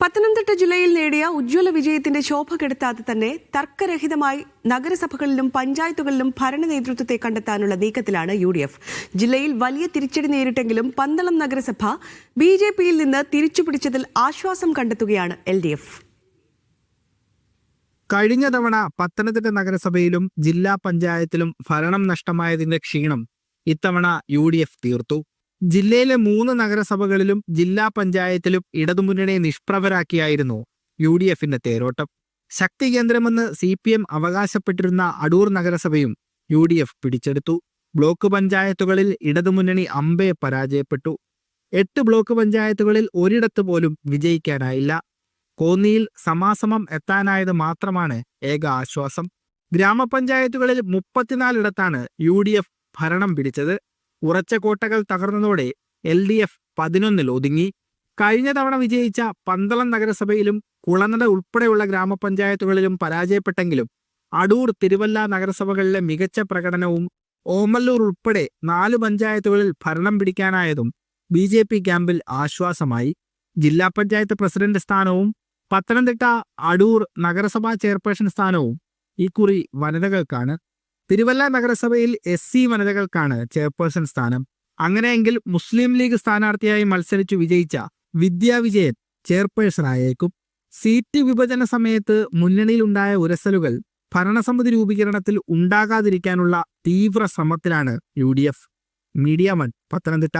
പത്തനംതിട്ട ജില്ലയിൽ നേടിയ ഉജ്ജ്വല വിജയത്തിന്റെ ശോഭ കെടുത്താതെ തന്നെ തർക്കരഹിതമായി നഗരസഭകളിലും പഞ്ചായത്തുകളിലും ഭരണ നേതൃത്വത്തെ കണ്ടെത്താനുള്ള നീക്കത്തിലാണ് UDF. ജില്ലയിൽ വലിയ തിരിച്ചടി നേരിട്ടെങ്കിലും പന്തളം നഗരസഭ BJPയിൽ നിന്ന് തിരിച്ചുപിടിച്ചതിൽ ആശ്വാസം കണ്ടെത്തുകയാണ് LDF. കഴിഞ്ഞ തവണ പത്തനംതിട്ട നഗരസഭയിലും ജില്ലാ പഞ്ചായത്തിലും ഭരണം നഷ്ടമായതിന്റെ ക്ഷീണം ഇത്തവണ UDF തീർത്തു. ജില്ലയിലെ 3 നഗരസഭകളിലും ജില്ലാ പഞ്ചായത്തിലും ഇടതുമുന്നണിയെ നിഷ്പ്രഭരാക്കിയായിരുന്നു UDFന്റെ തേരോട്ടം. ശക്തി കേന്ദ്രമെന്ന് CPM അവകാശപ്പെട്ടിരുന്ന അടൂർ നഗരസഭയും UDF പിടിച്ചെടുത്തു. ബ്ലോക്ക് പഞ്ചായത്തുകളിൽ ഇടതുമുന്നണി അമ്പേ പരാജയപ്പെട്ടു. 8 ബ്ലോക്ക് പഞ്ചായത്തുകളിൽ ഒരിടത്ത് പോലും വിജയിക്കാനായില്ല. കോന്നിയിൽ സമാസമം എത്താനായത് മാത്രമാണ് ഏക ആശ്വാസം. ഗ്രാമപഞ്ചായത്തുകളിൽ 34 UDF ഭരണം പിടിച്ചത്. ഉറച്ച കോട്ടകൾ തകർന്നതോടെ LDF 11 ഒതുങ്ങി. കഴിഞ്ഞ തവണ വിജയിച്ച പന്തളം നഗരസഭയിലും കുളനട ഉൾപ്പെടെയുള്ള ഗ്രാമപഞ്ചായത്തുകളിലും പരാജയപ്പെട്ടെങ്കിലും അടൂർ, തിരുവല്ല നഗരസഭകളിലെ മികച്ച പ്രകടനവും ഓമല്ലൂർ ഉൾപ്പെടെ 4 പഞ്ചായത്തുകളിൽ ഭരണം പിടിക്കാനായതും BJP ക്യാമ്പിൽ ആശ്വാസമായി. ജില്ലാ പഞ്ചായത്ത് പ്രസിഡന്റ് സ്ഥാനവും പത്തനംതിട്ട അടൂർ നഗരസഭാ ചെയർപേഴ്സൺ സ്ഥാനവും ഇക്കുറി വനിതകൾക്കാണ്. തിരുവല്ല നഗരസഭയിൽ SC വനിതകൾക്കാണ് ചെയർപേഴ്സൺ സ്ഥാനം. അങ്ങനെയെങ്കിൽ മുസ്ലിം ലീഗ് സ്ഥാനാർത്ഥിയായി മത്സരിച്ചു വിജയിച്ച വിദ്യാ വിജയൻ ചെയർപേഴ്സണായേക്കും. സീറ്റ് വിഭജന സമയത്ത് മുന്നണിയിലുണ്ടായ ഉരസലുകൾ ഭരണസമിതി രൂപീകരണത്തിൽ ഉണ്ടാകാതിരിക്കാനുള്ള തീവ്ര ശ്രമത്തിലാണ് UDF. മീഡിയ 1 പത്തനംതിട്ട.